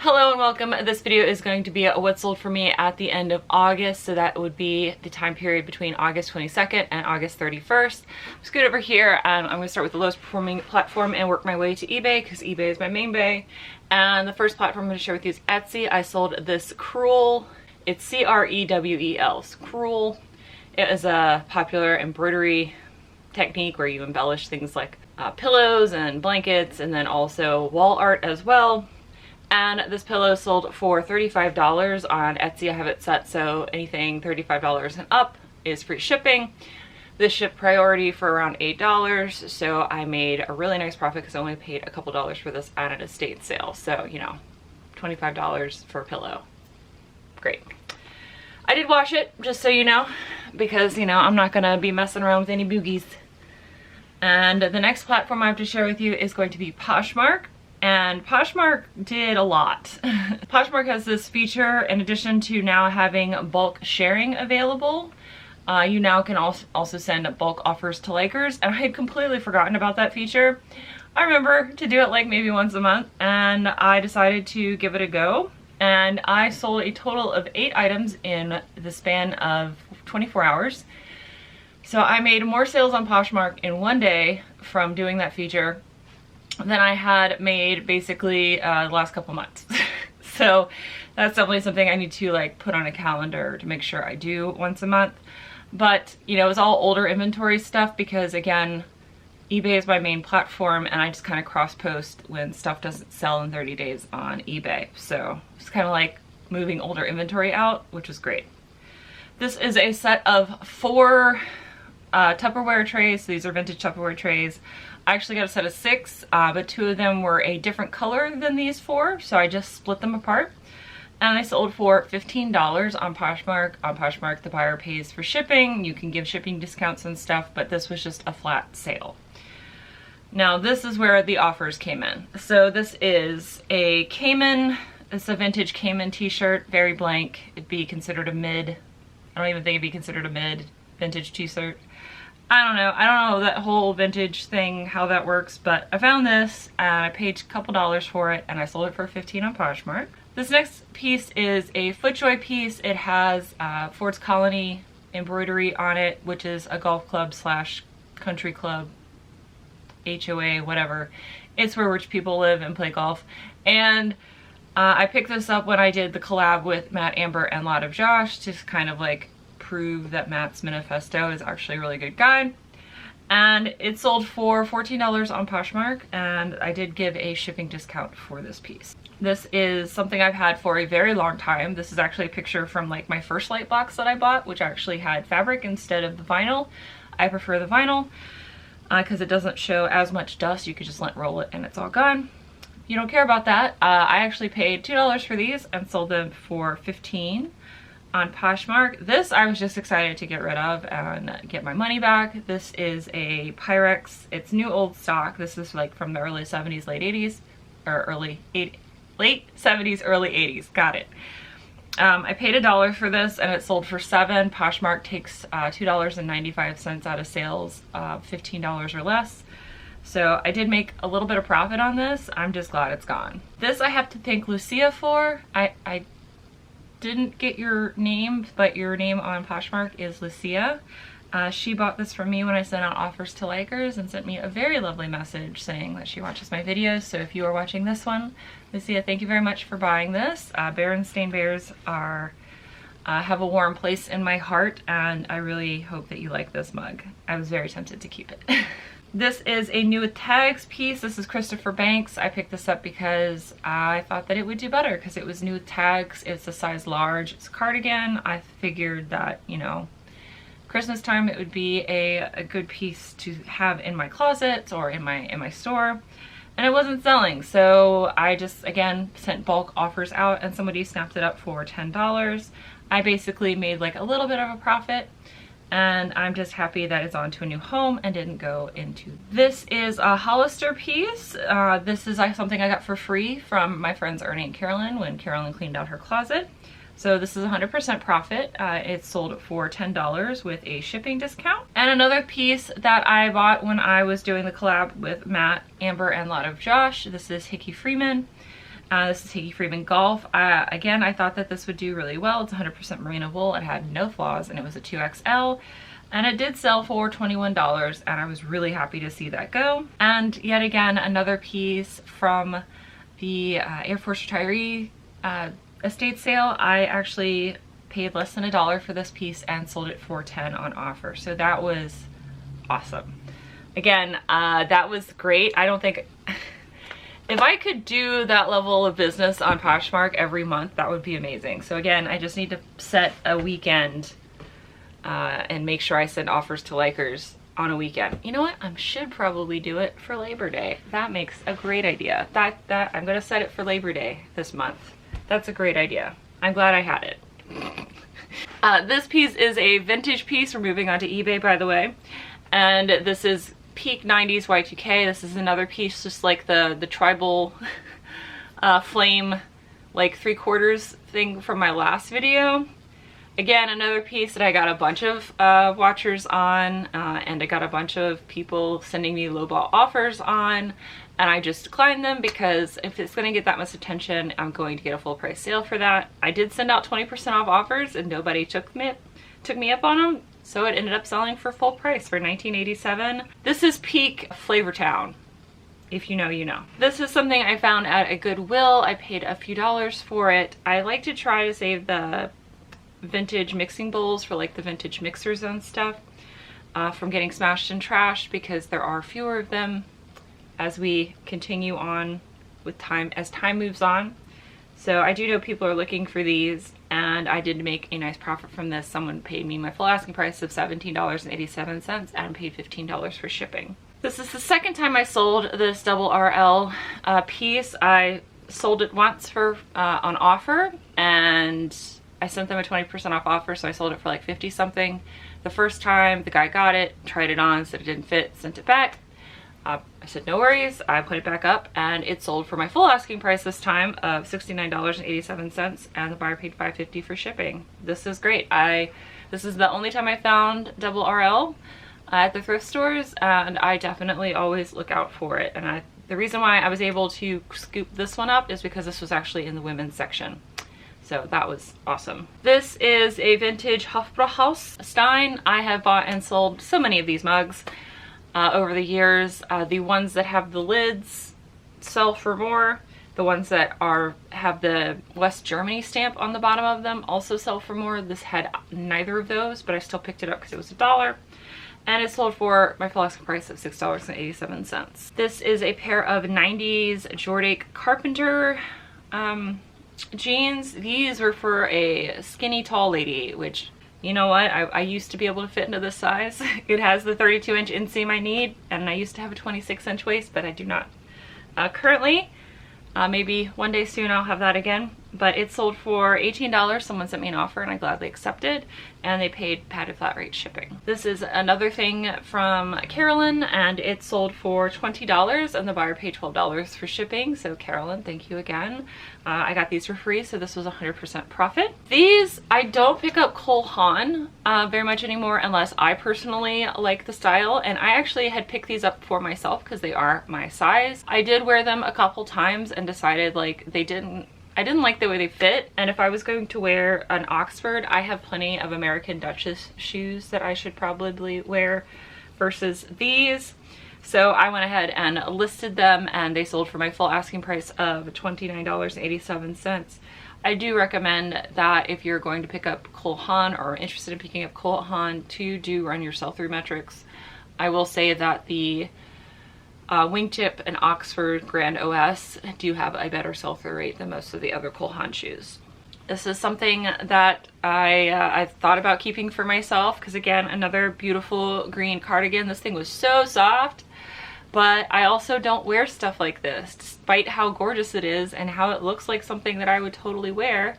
Hello and welcome. This video is going to be what sold for me at the end of August, so that would be the time period between August 22nd and August 31st. Scoot over here and I'm going to start with the lowest performing platform and work my way to eBay because eBay is my main bay. And the first platform I'm going to share with you is Etsy. I sold this Crewel. It's C-R-E-W-E-L. Crewel. It is a popular embroidery technique where you embellish things like pillows and blankets, and then also wall art as well. And this pillow sold for $35 on Etsy. I have it set so anything $35 and up is free shipping. This shipped priority for around $8, so I made a really nice profit because I only paid a couple dollars for this at an estate sale. So, you know, $25 for a pillow. Great. I did wash it, just so you know, because, you know, I'm not gonna be messing around with any boogies. And the next platform I have to share with you is going to be Poshmark. And Poshmark did a lot. Poshmark has this feature, in addition to now having bulk sharing available, you now can also send bulk offers to likers, and I had completely forgotten about that feature. I remember to do it like maybe once a month, and I decided to give it a go, and I sold a total of 8 items in the span of 24 hours. So I made more sales on Poshmark in one day from doing that feature than I had made basically the last couple months. So that's definitely something I need to like put on a calendar to make sure I do once a month. But you know, it was all older inventory stuff because again, eBay is my main platform and I just kind of cross post when stuff doesn't sell in 30 days on eBay. So it's kind of like moving older inventory out, which was great. This is a set of 4 Tupperware trays. So these are vintage Tupperware trays. I actually got a set of 6, but 2 of them were a different color than these 4, so I just split them apart. And I sold for $15 on Poshmark. On Poshmark, the buyer pays for shipping. You can give shipping discounts and stuff, but this was just a flat sale. Now, this is where the offers came in. So this is a Cayman, it's a vintage Cayman t-shirt, very blank. It'd be considered a mid. I don't even think it'd be considered a mid vintage t-shirt. I don't know that whole vintage thing, how that works, but I found this and I paid a couple dollars for it and I sold it for $15 on Poshmark. This next piece is a FootJoy piece. It has Ford's Colony embroidery on it, which is a golf club slash country club, HOA, whatever. It's where rich people live and play golf. And I picked this up when I did the collab with Matt, Amber, and Lot of Josh, just kind of like prove that Matt's manifesto is actually a really good guide. And it sold for $14 on Poshmark, and I did give a shipping discount for this piece. This is something I've had for a very long time. This is actually a picture from like my first light box that I bought, which actually had fabric instead of the vinyl. I prefer the vinyl because it doesn't show as much dust. You could just let roll it and it's all gone. You don't care about that. I actually paid $2 for these and sold them for $15 on Poshmark. This I was just excited to get rid of and get my money back. This is a Pyrex. It's new old stock. This is like from the early 70s, late 80s, or late 70s, early 80s. Got it. I paid $1 for this and it sold for $7. Poshmark takes $2.95 out of sales, $15 or less. So I did make a little bit of profit on this. I'm just glad it's gone. This I have to thank Lucia for. I didn't get your name, but your name on Poshmark is Lucia. She bought this from me when I sent out offers to likers and sent me a very lovely message saying that she watches my videos. So if you are watching this one, Lucia, thank you very much for buying this. Berenstain Bears are have a warm place in my heart, and I really hope that you like this mug. I was very tempted to keep it. This is a new tags piece. This is Christopher Banks. I picked this up because I thought that it would do better because it was new tags. It's a size large. It's a cardigan. I figured that, you know, Christmas time it would be a good piece to have in my closet or in my store. And it wasn't selling, so I just again sent bulk offers out and somebody snapped it up for $10. I basically made like a little bit of a profit. And I'm just happy that it's on to a new home and didn't go into. This is a Hollister piece. This is something I got for free from my friends Ernie and Carolyn when Carolyn cleaned out her closet. So this is 100% profit. It sold for $10 with a shipping discount. And another piece that I bought when I was doing the collab with Matt, Amber, and Lot of Josh. This is Hickey Freeman. This is Hickey Freeman Golf. Again, I thought that this would do really well. It's 100% merino wool. It had no flaws, and it was a 2XL. And it did sell for $21, and I was really happy to see that go. And yet again, another piece from the Air Force retiree estate sale. I actually paid less than $1 for this piece and sold it for $10 on offer. So that was awesome. Again, that was great. I don't think, if I could do that level of business on Poshmark every month, that would be amazing. So again, I just need to set a weekend and make sure I send offers to likers on a weekend. You know what? I should probably do it for Labor Day. That makes a great idea. That I'm gonna set it for Labor Day this month. That's a great idea. I'm glad I had it. This piece is a vintage piece. We're moving on to eBay, by the way. And this is peak 90s Y2K. This is another piece, just like the tribal flame, like 3/4 thing from my last video. Again, another piece that I got a bunch of watchers on, and I got a bunch of people sending me lowball offers on, and I just declined them because if it's going to get that much attention, I'm going to get a full price sale for that. I did send out 20% off offers, and nobody took me up on them, so it ended up selling for full price for $19.87. This is peak Flavortown. If you know, you know. This is something I found at a Goodwill. I paid a few dollars for it. I like to try to save the vintage mixing bowls for like the vintage mixers and stuff from getting smashed and trashed, because there are fewer of them as we continue on with time, as time moves on. So I do know people are looking for these, and I did make a nice profit from this. Someone paid me my full asking price of $17.87 and paid $15 for shipping. This is the second time I sold this double RL piece. I sold it once for on offer, and I sent them a 20% off offer, so I sold it for like 50 something. The first time the guy got it, tried it on, said it didn't fit, sent it back. I said no worries, I put it back up, and it sold for my full asking price this time of $69.87, and the buyer paid $5.50 for shipping. This is great. This is the only time I found double RL at the thrift stores, and I definitely always look out for it. And the reason why I was able to scoop this one up is because this was actually in the women's section. So that was awesome. This is a vintage Hofbrauhaus Stein. I have bought and sold so many of these mugs over the years. The ones that have the lids sell for more. The ones that have the West Germany stamp on the bottom of them also sell for more. This had neither of those, but I still picked it up because it was $1. And it sold for my full asking price of $6.87. This is a pair of 90s Jordache Carpenter jeans. These were for a skinny tall lady, which, you know what, I used to be able to fit into this size. It has the 32-inch inseam I need, and I used to have a 26-inch waist, but I do not currently. Maybe one day soon I'll have that again. But it sold for $18. Someone sent me an offer and I gladly accepted, and they paid padded flat rate shipping. This is another thing from Carolyn, and it sold for $20, and the buyer paid $12 for shipping. So Carolyn, thank you again. I got these for free, so this was 100% profit. These, I don't pick up Cole Haan very much anymore unless I personally like the style, and I actually had picked these up for myself because they are my size. I did wear them a couple times and decided like I didn't like the way they fit, and if I was going to wear an Oxford, I have plenty of American Duchess shoes that I should probably wear versus these. So I went ahead and listed them, and they sold for my full asking price of $29.87. I do recommend that if you're going to pick up Cole Haan or interested in picking up Cole Haan, to run your sell-through metrics. I will say that the Wingtip and Oxford Grand OS do have a better sell-through rate than most of the other Cole Haan shoes. This is something that I've thought about keeping for myself because, again, another beautiful green cardigan. This thing was so soft, but I also don't wear stuff like this, despite how gorgeous it is and how it looks like something that I would totally wear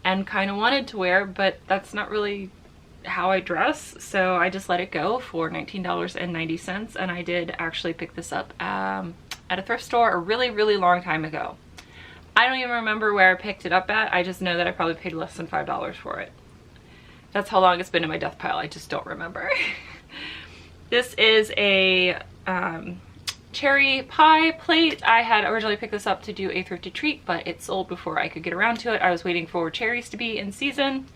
and kind of wanted to wear, but that's not really how I dress, so I just let it go for $19.90, and I did actually pick this up at a thrift store a really, really long time ago. I don't even remember where I picked it up at. I just know that I probably paid less than $5 for it. That's how long it's been in my death pile. I just don't remember. This is a cherry pie plate. I had originally picked this up to do a thrifted treat, but it sold before I could get around to it. I was waiting for cherries to be in season.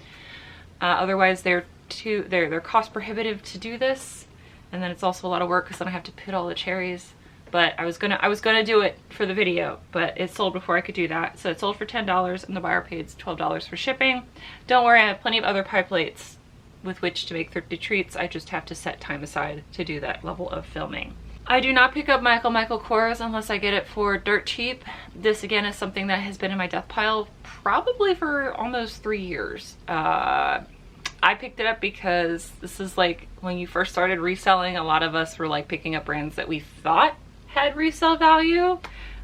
Otherwise they're cost prohibitive to do this, and then it's also a lot of work because then I have to pit all the cherries. But I was gonna do it for the video, but it sold before I could do that. So it sold for $10 and the buyer paid $12 for shipping. Don't worry, I have plenty of other pie plates with which to make thrifted treats. I just have to set time aside to do that level of filming. I do not pick up Michael Kors unless I get it for dirt cheap. This again is something that has been in my death pile probably for almost 3 years. I picked it up because this is like when you first started reselling, a lot of us were like picking up brands that we thought had resale value,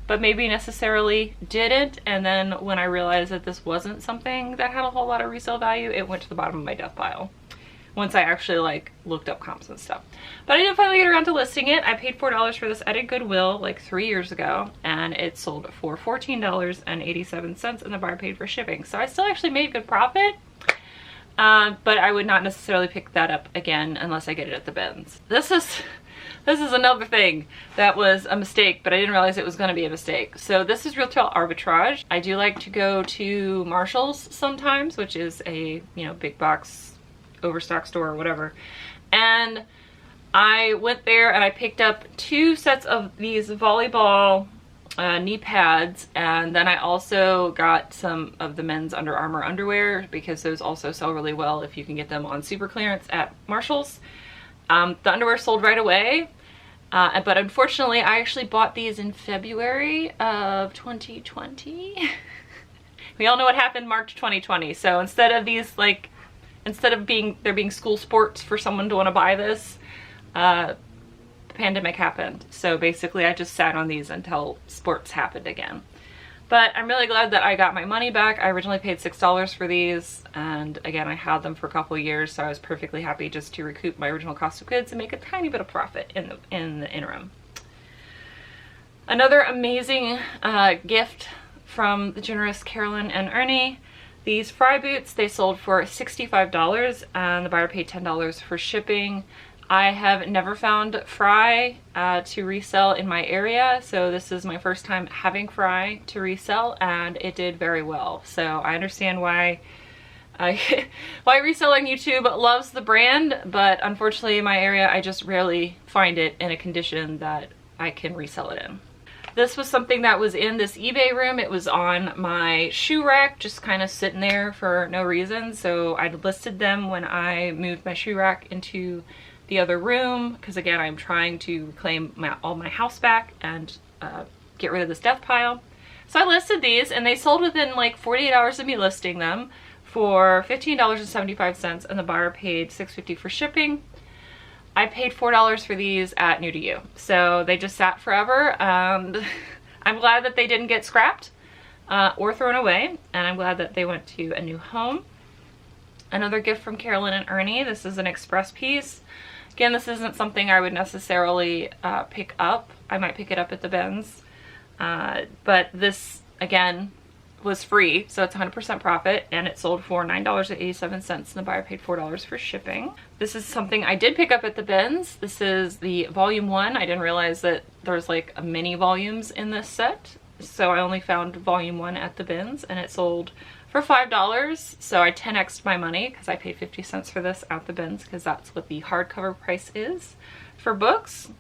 but maybe necessarily didn't. And then when I realized that this wasn't something that had a whole lot of resale value, it went to the bottom of my death pile once I actually like looked up comps and stuff. But I did finally get around to listing it. I paid $4 for this at a Goodwill like 3 years ago, and it sold for $14.87 and the buyer paid for shipping. So I still actually made good profit. But I would not necessarily pick that up again unless I get it at the bins. This is another thing that was a mistake, but I didn't realize it was going to be a mistake. So this is retail arbitrage. I do like to go to Marshall's sometimes, which is a, you know, big box overstock store or whatever. And I went there and I picked up 2 sets of these volleyball knee pads, and then I also got some of the men's Under Armour underwear because those also sell really well if you can get them on super clearance at Marshall's. The underwear sold right away, but unfortunately I actually bought these in February of 2020. We all know what happened March 2020. So instead of these, like, instead of there being school sports for someone to want to buy this, the pandemic happened. So basically I just sat on these until sports happened again. But I'm really glad that I got my money back. I originally paid $6 for these, and again I had them for a couple of years, so I was perfectly happy just to recoup my original cost of goods and make a tiny bit of profit in the interim. Another amazing gift from the generous Carolyn and Ernie. These Fry boots, they sold for $65 and the buyer paid $10 for shipping. I have never found Fry to resell in my area, so this is my first time having Fry to resell, and it did very well. So I understand why reselling YouTube loves the brand, but unfortunately in my area I just rarely find it in a condition that I can resell it in. This was something that was in this eBay room. It was on my shoe rack, just kind of sitting there for no reason. So I listed them when I moved my shoe rack into the other room, because again I'm trying to reclaim all my house back and get rid of this death pile. So I listed these and they sold within like 48 hours of me listing them for $15.75 and the buyer paid $6.50 for shipping. I paid $4 for these at New to You, so they just sat forever, and I'm glad that they didn't get scrapped or thrown away, and I'm glad that they went to a new home. Another gift from Carolyn and Ernie. This is an express piece. Again, this isn't something I would necessarily pick up. I might pick it up at the bins, but this again was free, so it's 100% profit, and it sold for $9.87 and the buyer paid $4 for shipping. This is something I did pick up at the bins. This is the volume 1. I didn't realize that there's like a mini volumes in this set, so I only found volume 1 at the bins, and it sold for $5. So I 10x'd my money because I paid 50 cents for this at the bins, because that's what the hardcover price is for books.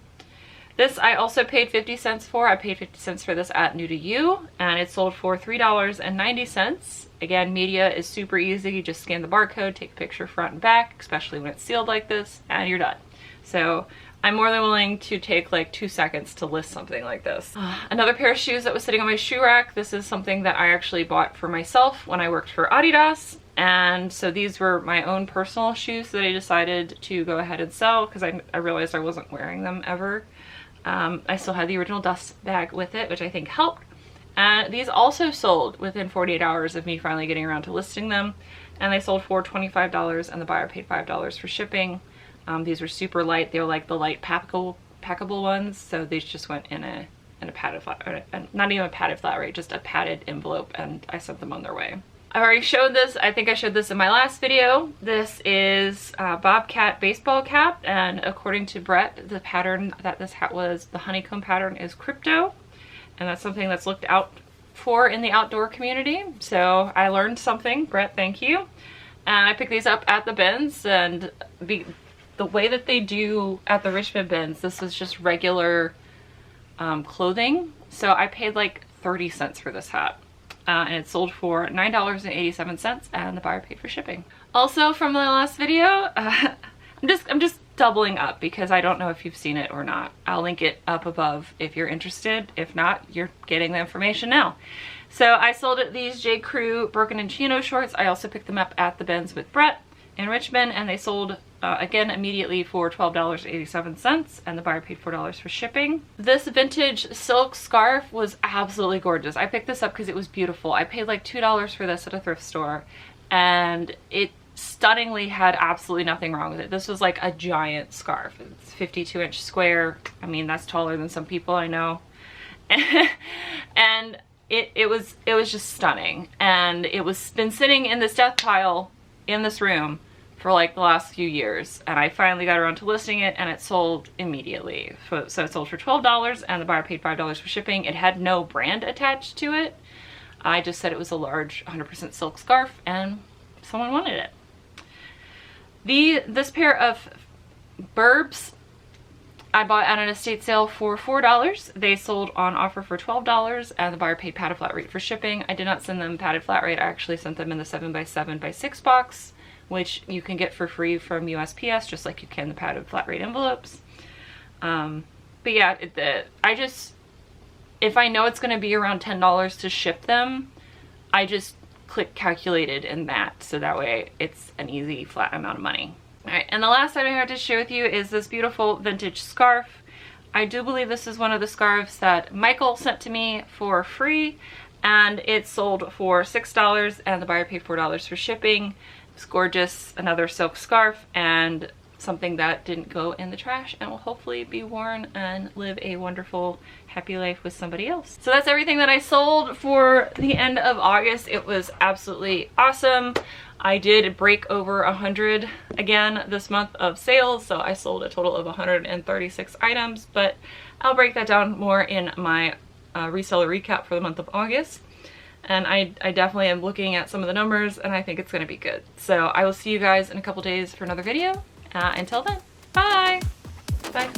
This I also paid 50 cents for. I paid 50 cents for this at New to You, and it sold for $3.90. Again, media is super easy. You just scan the barcode, take a picture front and back, especially when it's sealed like this, and you're done. So I'm more than willing to take like 2 seconds to list something like this. Another pair of shoes that was sitting on my shoe rack. This is something that I actually bought for myself when I worked for Adidas. And so these were my own personal shoes that I decided to go ahead and sell because I realized I wasn't wearing them ever. I still had the original dust bag with it, which I think helped. And these also sold within 48 hours of me finally getting around to listing them. And they sold for $25 and the buyer paid $5 for shipping. These were super light. They were like the light packable ones. So these just went in a padded flat, not even a padded flat rate, just a padded envelope, and I sent them on their way. I've already showed this. I think I showed this in my last video. This is Bobcat baseball cap, and according to Brett, the pattern that this hat was, the honeycomb pattern, is crypto, and that's something that's looked out for in the outdoor community. So I learned something. Brett, thank you. And I picked these up at the bins, and the way that they do at the Richmond bins, this was just regular clothing. So I paid like 30 cents for this hat. And it sold for $9.87, and the buyer paid for shipping. Also from the last video, I'm just doubling up because I don't know if you've seen it or not. I'll link it up above if you're interested. If not, you're getting the information now. So I sold these J. Crew Broken and Chino shorts. I also picked them up at the bins with Brett in Richmond, and they sold again immediately for $12.87, and the buyer paid $4 for shipping. This vintage silk scarf was absolutely gorgeous. I picked this up because it was beautiful. I paid like $2 for this at a thrift store, and it stunningly had absolutely nothing wrong with it. This was like a giant scarf. It's 52-inch square. I mean, that's taller than some people I know. And it was just stunning, and it was been sitting in this death pile in this room for like the last few years, and I finally got around to listing it, and it sold immediately. So it sold for $12, and the buyer paid $5 for shipping. It had no brand attached to it. I just said it was a large 100% silk scarf, and someone wanted it. This pair of Burbs I bought at an estate sale for $4. They sold on offer for $12, and the buyer paid padded flat rate for shipping. I did not send them padded flat rate. I actually sent them in the 7x7x6 box, which you can get for free from USPS, just like you can the padded flat rate envelopes. But yeah, if I know it's going to be around $10 to ship them, I just click calculated in that, so that way it's an easy flat amount of money. All right, and the last item I have to share with you is this beautiful vintage scarf. I do believe this is one of the scarves that Michael sent to me for free, and it sold for $6, and the buyer paid $4 for shipping. It's gorgeous, another silk scarf, and something that didn't go in the trash and will hopefully be worn and live a wonderful, happy life with somebody else. So that's everything that I sold for the end of August. It was absolutely awesome. I did break over 100 again this month of sales, so I sold a total of 136 items, but I'll break that down more in my reseller recap for the month of August. And I definitely am looking at some of the numbers, and I think it's going to be good. So I will see you guys in a couple days for another video. Until then, bye! Bye.